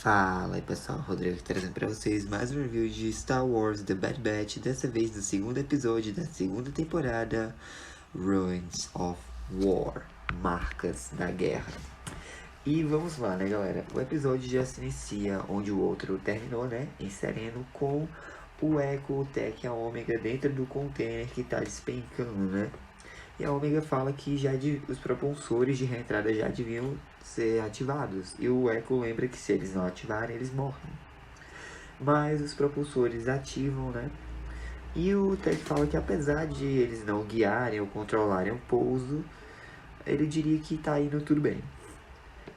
Fala aí pessoal, Rodrigo trazendo pra vocês mais um review de Star Wars The Bad Batch, dessa vez do segundo episódio da segunda temporada, Ruins of War, Marcas da Guerra. E vamos lá, né galera, o episódio já se inicia onde o outro terminou, né, inserindo com o Echo, o Tech e a Omega dentro do container que tá despencando, né. E a Omega fala que os propulsores de reentrada já deviam ser ativados. E o Echo lembra que se eles não ativarem, eles morrem. Mas os propulsores ativam, né? E o Tech fala que apesar de eles não guiarem ou controlarem o pouso, ele diria que tá indo tudo bem.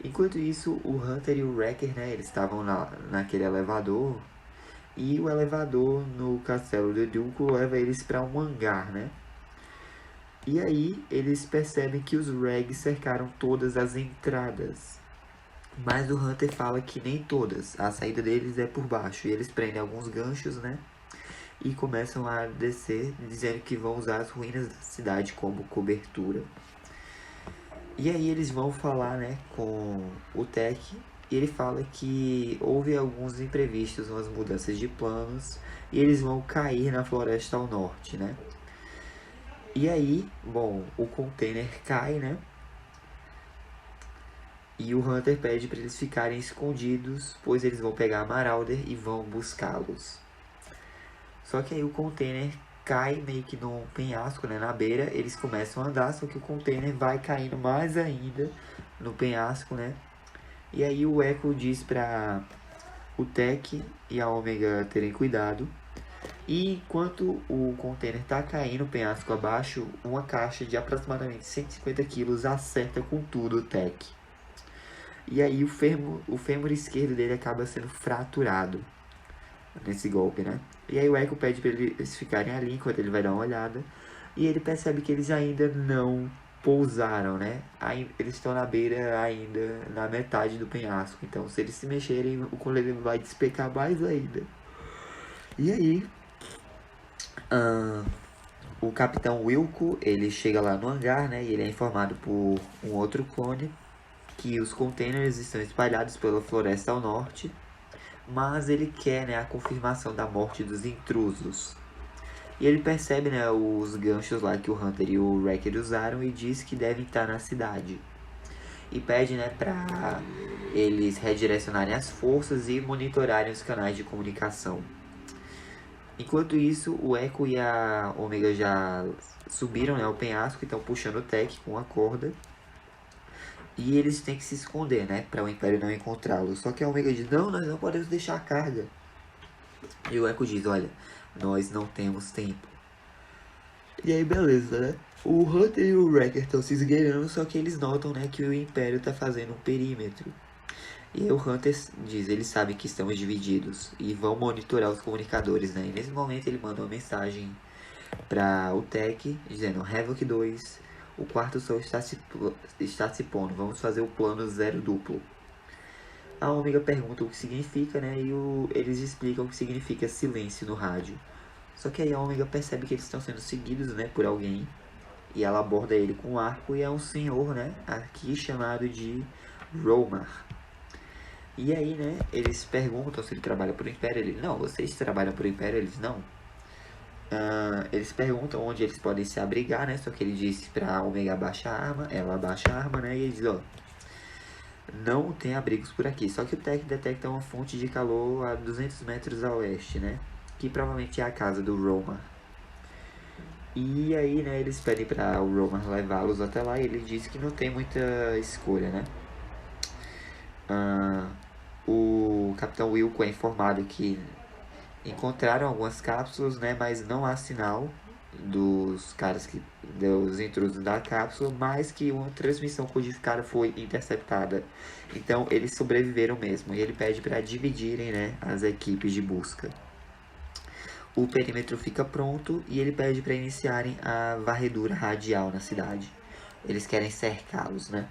Enquanto isso, o Hunter e o Wrecker, né? Eles estavam naquele elevador. E o elevador no castelo do Dooku leva eles para um hangar, né? E aí eles percebem que os Regs cercaram todas as entradas. Mas o Hunter fala que nem todas, a saída deles é por baixo. E eles prendem alguns ganchos, né? E começam a descer, dizendo que vão usar as ruínas da cidade como cobertura. E aí eles vão falar, né, com o Tech. E ele fala que houve alguns imprevistos, umas mudanças de planos. E eles vão cair na floresta ao norte, né? E aí, bom, o container cai, né? E o Hunter pede para eles ficarem escondidos, pois eles vão pegar a Marauder e vão buscá-los. Só que aí o container cai meio que num penhasco, né, na beira. Eles começam a andar, só que o container vai caindo mais ainda no penhasco, né? E aí o Echo diz para o Tech e a Omega terem cuidado. E enquanto o container está caindo penhasco abaixo, uma caixa de aproximadamente 150 quilos acerta com tudo o Tech. E aí o fêmur esquerdo dele acaba sendo fraturado nesse golpe, né? E aí o Echo pede para eles ficarem ali enquanto ele vai dar uma olhada. E ele percebe que eles ainda não pousaram, né? Eles estão na beira ainda, na metade do penhasco. Então se eles se mexerem, o container vai despecar mais ainda. E aí o Capitão Wilco, ele chega lá no hangar, né? E ele é informado por um outro clone que os containers estão espalhados pela floresta ao norte, mas ele quer, né, a confirmação da morte dos intrusos. E ele percebe, né, os ganchos lá que o Hunter e o Wrecker usaram e diz que devem estar na cidade. E pede, né, para eles redirecionarem as forças e monitorarem os canais de comunicação. Enquanto isso, o Echo e a Omega já subiram, né, ao penhasco e estão puxando o Tech com a corda. E eles têm que se esconder, né, para o Império não encontrá-lo. Só que a Omega diz, não, nós não podemos deixar a carga. E o Echo diz, olha, nós não temos tempo. E aí beleza, né? O Hunter e o Wrecker estão se esgueirando, só que eles notam, né, que o Império está fazendo um perímetro. E aí o Hunter diz, eles sabem que estamos divididos e vão monitorar os comunicadores, né? E nesse momento ele manda uma mensagem para o Tech, dizendo, Havoc 2, o quarto sol está se pondo, vamos fazer o plano 0 duplo. A Omega pergunta o que significa, né? E eles explicam o que significa silêncio no rádio. Só que aí a Omega percebe que eles estão sendo seguidos, né, por alguém. E ela aborda ele com um arco e é um senhor, né, aqui chamado de Romar. E aí, né, eles perguntam se ele trabalha para o Império. Ele, não, vocês trabalham para o Império? Eles, não. Eles perguntam onde eles podem se abrigar, né, só que ele disse pra Omega abaixar a arma. Ela abaixa a arma, né, e ele diz, ó, não tem abrigos por aqui. Só que o Tech detecta uma fonte de calor a 200 metros a oeste, né, que provavelmente é a casa do Romar. E aí, né, eles pedem para o Romar levá-los até lá e ele diz que não tem muita escolha, né. O Capitão Wilco é informado que encontraram algumas cápsulas, né, mas não há sinal dos intrusos da cápsula, mas que uma transmissão codificada foi interceptada. Então eles sobreviveram mesmo e ele pede para dividirem, né, as equipes de busca. O perímetro fica pronto e ele pede para iniciarem a varredura radial na cidade. Eles querem cercá-los, né?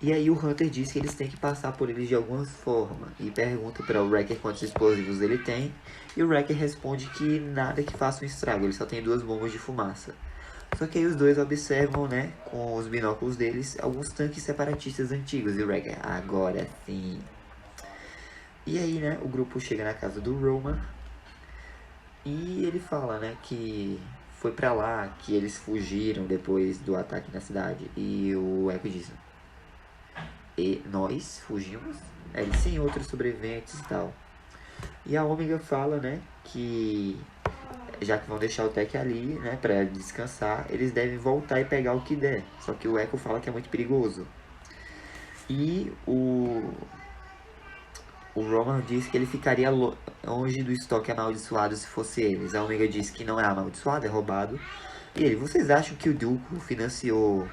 E aí o Hunter diz que eles têm que passar por eles de alguma forma e pergunta para o Wrecker quantos explosivos ele tem. E o Wrecker responde que nada que faça um estrago, ele só tem 2 bombas de fumaça. Só que aí os dois observam, né, com os binóculos deles, alguns tanques separatistas antigos. E o Wrecker, agora sim. E aí, né, o grupo chega na casa do Roman e ele fala, né, que foi pra lá, que eles fugiram depois do ataque na cidade. E o Echo diz, e nós fugimos? Ele, sim, outros sobreviventes e tal. E a Ômega fala, né, que já que vão deixar o Tech ali, né, pra descansar, eles devem voltar e pegar o que der. Só que o Echo fala que é muito perigoso. E o Roman diz que ele ficaria longe do estoque amaldiçoado se fosse eles. A Omega diz que não é amaldiçoado, é roubado. E ele, vocês acham que o Dooku financiou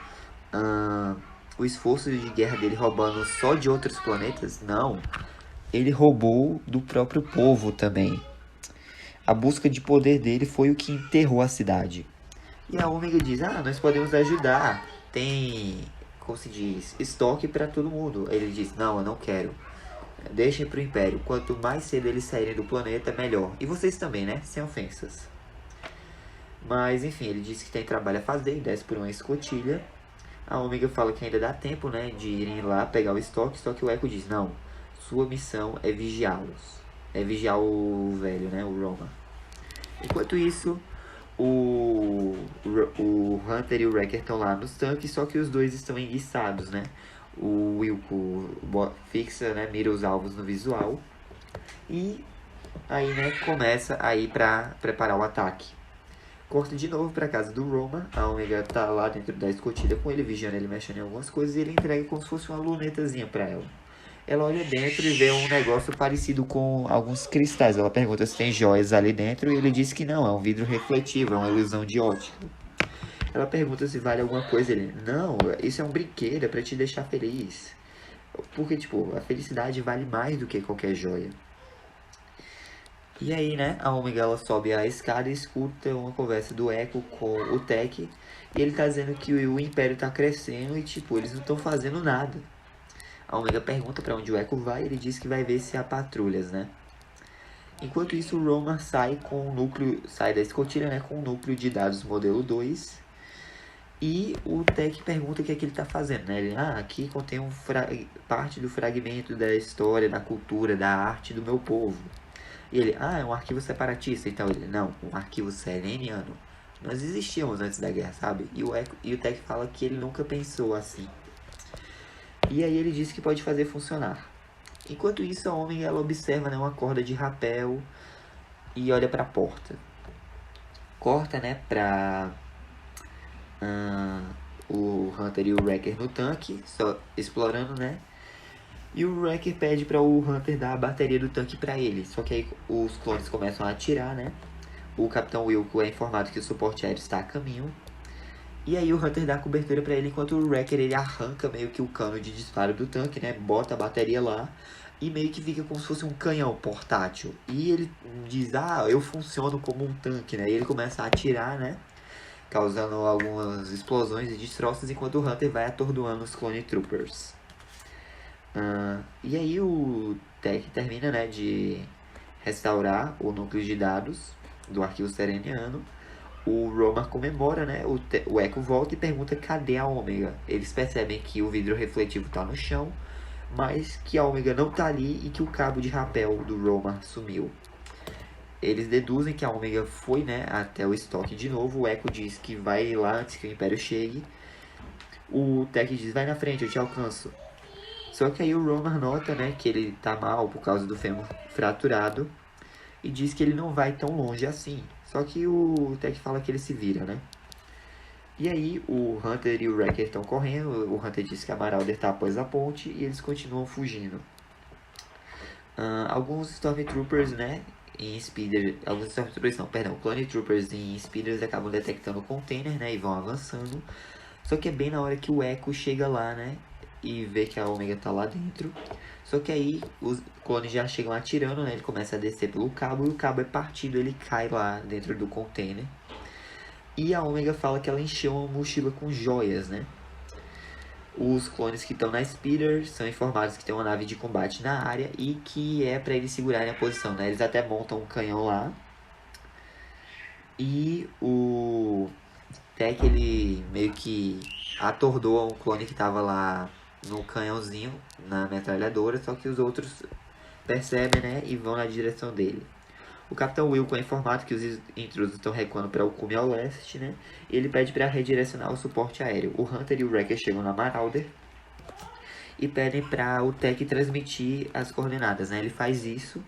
o esforço de guerra dele roubando só de outros planetas? Não. Ele roubou do próprio povo também. A busca de poder dele foi o que enterrou a cidade. E a Ômega diz, nós podemos ajudar. Tem, como se diz, estoque para todo mundo. Ele diz, não, eu não quero. Deixem pro Império. Quanto mais cedo eles saírem do planeta, melhor. E vocês também, né? Sem ofensas. Mas, enfim, ele diz que tem trabalho a fazer e desce por uma escotilha. A Ômega fala que ainda dá tempo, né? De irem lá pegar o estoque. Só que o Echo diz, não. Sua missão é vigiá-los. É vigiar o velho, né? O Roma. Enquanto isso, o Hunter e o Wrecker estão lá nos tanques, só que os dois estão enguiçados, né? O Wilco fixa, né, mira os alvos no visual. E aí, né, começa a ir pra preparar o ataque. Corta de novo pra casa do Roma. A Omega tá lá dentro da escotilha com ele, vigiando ele, mexendo em algumas coisas. E ele entrega como se fosse uma lunetazinha pra ela. Ela olha dentro e vê um negócio parecido com alguns cristais. Ela pergunta se tem joias ali dentro e ele diz que não, é um vidro refletivo, é uma ilusão de ótica. Ela pergunta se vale alguma coisa. Ele, não, isso é um brinquedo, é pra te deixar feliz. Porque, tipo, a felicidade vale mais do que qualquer joia. E aí, né, a Omega ela sobe a escada e escuta uma conversa do Echo com o Tech. E ele tá dizendo que o Império tá crescendo e, tipo, eles não estão fazendo nada. A Omega pergunta para onde o Echo vai e ele diz que vai ver se há patrulhas, né? Enquanto isso, o Roman sai da escotilha, né, com o núcleo de dados modelo 2. E o Tech pergunta o que é que ele está fazendo, né? Ele, aqui contém parte do fragmento da história, da cultura, da arte do meu povo. E ele, é um arquivo separatista. Então ele, não, um arquivo seleniano. Nós existíamos antes da guerra, sabe? E o Tech fala que ele nunca pensou assim. E aí ele diz que pode fazer funcionar. Enquanto isso, a Omega ela observa, né, uma corda de rapel e olha para a porta. Corta, né, para o Hunter e o Wrecker no tanque, só explorando, né? E o Wrecker pede para o Hunter dar a bateria do tanque para ele. Só que aí os clones começam a atirar, né? O Capitão Wilco é informado que o suporte aéreo está a caminho. E aí o Hunter dá a cobertura para ele, enquanto o Wrecker ele arranca meio que o cano de disparo do tanque, né? Bota a bateria lá e meio que fica como se fosse um canhão portátil. E ele diz, eu funciono como um tanque, né? E ele começa a atirar, né? Causando algumas explosões e destroços, enquanto o Hunter vai atordoando os Clone Troopers. E aí o Tech termina, né, de restaurar o núcleo de dados do arquivo sereniano. O Roma comemora, né? O Echo volta e pergunta cadê a Ômega. Eles percebem que o vidro refletivo está no chão, mas que a Ômega não está ali e que o cabo de rapel do Roma sumiu. Eles deduzem que a Ômega foi, né, até o estoque de novo. O Echo diz que vai lá antes que o Império chegue. O Tech diz, vai na frente, eu te alcanço. Só que aí o Roman nota, né, que ele tá mal por causa do fêmur fraturado e diz que ele não vai tão longe assim. Só que o Tech fala que ele se vira, né? E aí o Hunter e o Wrecker estão correndo. O Hunter diz que a Marauder tá após a ponte e eles continuam fugindo. Alguns Stormtroopers, né, em Speeder... Alguns Stormtroopers não, perdão. Clone Troopers em Speeders acabam detectando o container, né, e vão avançando. Só que é bem na hora que o Echo chega lá, né, e vê que a Omega tá lá dentro. Só que aí os clones já chegam atirando, né? Ele começa a descer pelo cabo e o cabo é partido, ele cai lá dentro do container. E a Omega fala que ela encheu uma mochila com joias, né? Os clones que estão na Speeder são informados que tem uma nave de combate na área e que é para eles segurarem a posição, né? Eles até montam um canhão lá. E o Tech, ele meio que atordoa um clone que tava lá no canhãozinho, na metralhadora, só que os outros percebem, né, e vão na direção dele. O Capitão Wilco é informado que os intrusos estão recuando para o cume ao leste, né? E ele pede para redirecionar o suporte aéreo. O Hunter e o Wrecker chegam na Marauder e pedem para o Tech transmitir as coordenadas, né? Ele faz isso,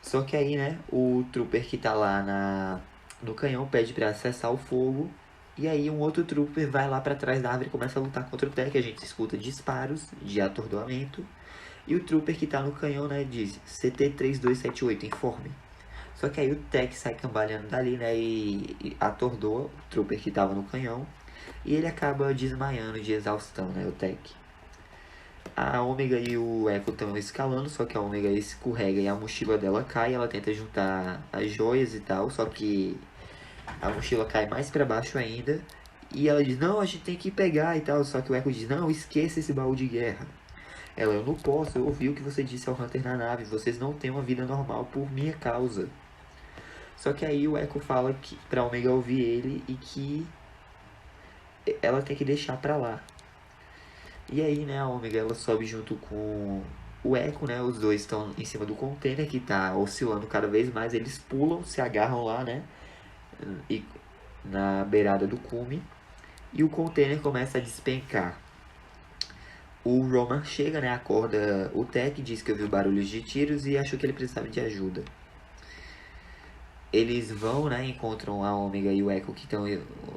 só que aí, né, o Trooper que tá lá no canhão pede para cessar o fogo. E aí um outro Trooper vai lá para trás da árvore e começa a lutar contra o Tech. A gente escuta disparos de atordoamento. E o Trooper que tá no canhão, né, diz: CT-3278, informe. Só que aí o Tech sai cambaleando dali, né, e atordoa o Trooper que tava no canhão. E ele acaba desmaiando de exaustão, né, o Tech. A Ômega e o Echo estão escalando, só que a Ômega escorrega e a mochila dela cai. Ela tenta juntar as joias e tal, só que a mochila cai mais pra baixo ainda. E ela diz: não, a gente tem que pegar e tal. Só que o Echo diz: não, esqueça esse baú de guerra. Ela: eu não posso, eu ouvi o que você disse ao Hunter na nave. Vocês não têm uma vida normal por minha causa. Só que aí o Echo fala que, pra Ômega ouvir ele e que ela tem que deixar pra lá. E aí, né, a Ômega ela sobe junto com o Echo, né? Os dois estão em cima do container que tá oscilando cada vez mais. Eles pulam, se agarram lá, né? E na beirada do cume. E o container começa a despencar. O Roman chega, né? Acorda o Tech, diz que ouviu barulhos de tiros e achou que ele precisava de ajuda. Eles vão, né? Encontram a Ômega e o Echo que estão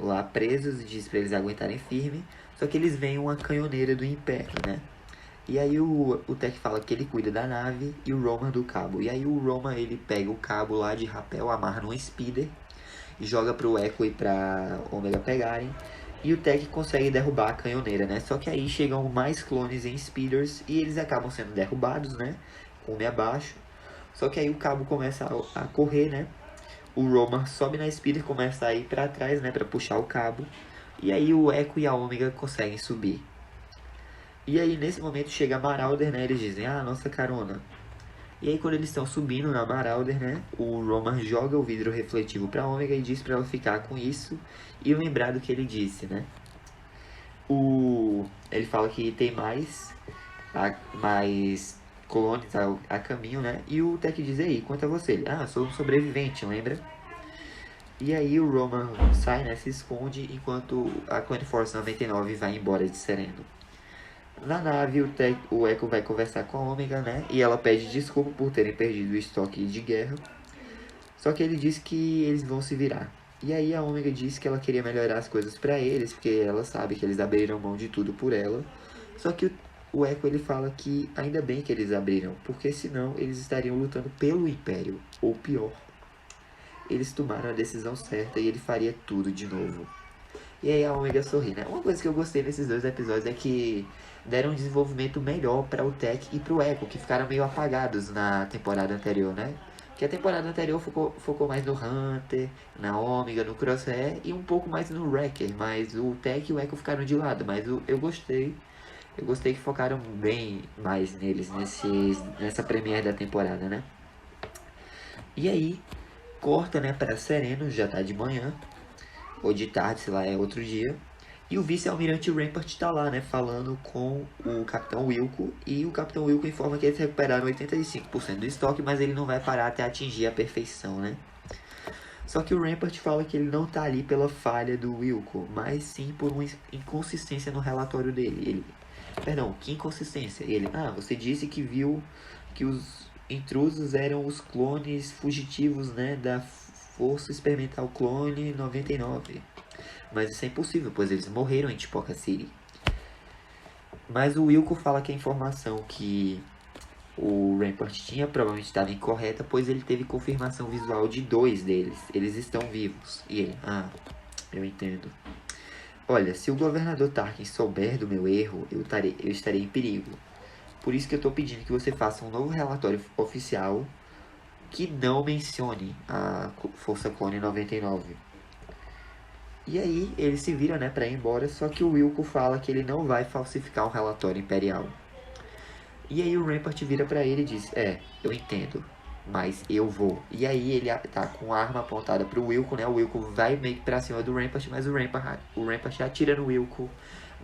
lá presos e diz pra eles aguentarem firme. Só que eles veem uma canhoneira do Império, né? E aí o Tech fala que ele cuida da nave e o Roman do cabo. E aí o Roman ele pega o cabo lá de rapel, amarra num speeder e joga pro Echo e pra Ômega pegarem. E o Tech consegue derrubar a canhoneira, né? Só que aí chegam mais clones em speeders e eles acabam sendo derrubados, né? Cume abaixo. Só que aí o cabo começa a correr, né? O Roman sobe na speeder e começa a ir pra trás, né? Pra puxar o cabo. E aí o Echo e a Ômega conseguem subir. E aí nesse momento chega a Marauder, né? Eles dizem: ah, nossa carona. E aí quando eles estão subindo na Marauder, né? O Roman joga o vidro refletivo pra Ômega e diz pra ela ficar com isso e lembrar do que ele disse, né? Ele fala que tem mais clones a caminho, né? E o Tech diz: aí, quanto a você? Ele: ah, sou um sobrevivente, lembra? E aí o Roman sai, né? Se esconde enquanto a Clone Force 99 vai embora de Sereno. Na nave, o Echo vai conversar com a Ômega, né? E ela pede desculpa por terem perdido o estoque de guerra. Só que ele diz que eles vão se virar. E aí a Ômega diz que ela queria melhorar as coisas pra eles, porque ela sabe que eles abriram mão de tudo por ela. Só que o Echo ele fala que ainda bem que eles abriram, porque senão eles estariam lutando pelo Império, ou pior. Eles tomaram a decisão certa e ele faria tudo de novo. E aí a Ômega sorri, né? Uma coisa que eu gostei nesses dois episódios é que deram um desenvolvimento melhor para o Tech e para o Echo, que ficaram meio apagados na temporada anterior, né? Que a temporada anterior focou mais no Hunter, na Ômega, no Crosshair e um pouco mais no Wrecker, mas o Tech e o Echo ficaram de lado, mas eu gostei. Eu gostei que focaram bem mais neles nessa premiere da temporada, né? E aí, corta, né, para Sereno, já tá de manhã, ou de tarde, sei lá, é outro dia. E o vice-almirante Rampart tá lá, né, falando com o Capitão Wilco. E o Capitão Wilco informa que eles recuperaram 85% do estoque, mas ele não vai parar até atingir a perfeição, né? Só que o Rampart fala que ele não tá ali pela falha do Wilco, mas sim por uma inconsistência no relatório dele. Perdão, que inconsistência? Ele: ah, você disse que viu que os intrusos eram os clones fugitivos, né, da Força Experimental Clone 99. Mas isso é impossível, pois eles morreram em Tipoca City. Mas o Wilco fala que a informação que o Rampart tinha provavelmente estava incorreta, pois ele teve confirmação visual de 2 deles. Eles estão vivos. E ele: ah, eu entendo. Olha, se o governador Tarkin souber do meu erro, eu estarei em perigo. Por isso que eu estou pedindo que você faça um novo relatório oficial que não mencione a Força Clone 99. E aí ele se vira, né, pra ir embora, só que o Wilco fala que ele não vai falsificar um relatório imperial. E aí o Rampart vira pra ele e diz: eu entendo, mas eu vou. E aí ele tá com a arma apontada pro Wilco, né? O Wilco vai meio que pra cima do Rampart, mas o Rampart atira no Wilco,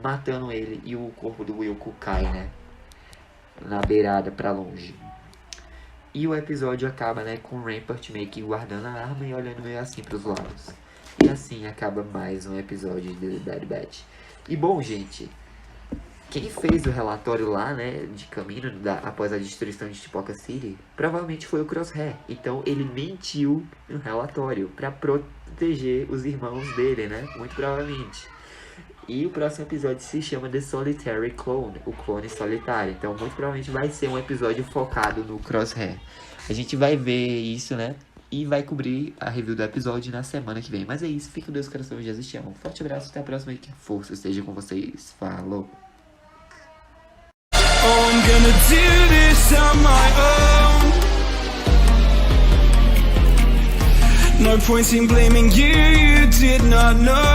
matando ele, e o corpo do Wilco cai, né, na beirada pra longe. E o episódio acaba, né, com o Rampart meio que guardando a arma e olhando meio assim pros lados. E assim acaba mais um episódio de The Bad Batch. E bom, gente, quem fez o relatório lá, né, de caminho após a destruição de Tipoca City, provavelmente foi o Crosshair. Então ele mentiu no relatório pra proteger os irmãos dele, né, muito provavelmente. E o próximo episódio se chama The Solitary Clone, o clone solitário. Então muito provavelmente vai ser um episódio focado no Crosshair. A gente vai ver isso, né, e vai cobrir a review do episódio na semana que vem. Mas é isso, fica com Deus, coração, Jesus te ama. Um forte abraço, até a próxima e que a força esteja com vocês. Falou! Oh, I'm gonna do this on my own. No point in blaming you, you did not know.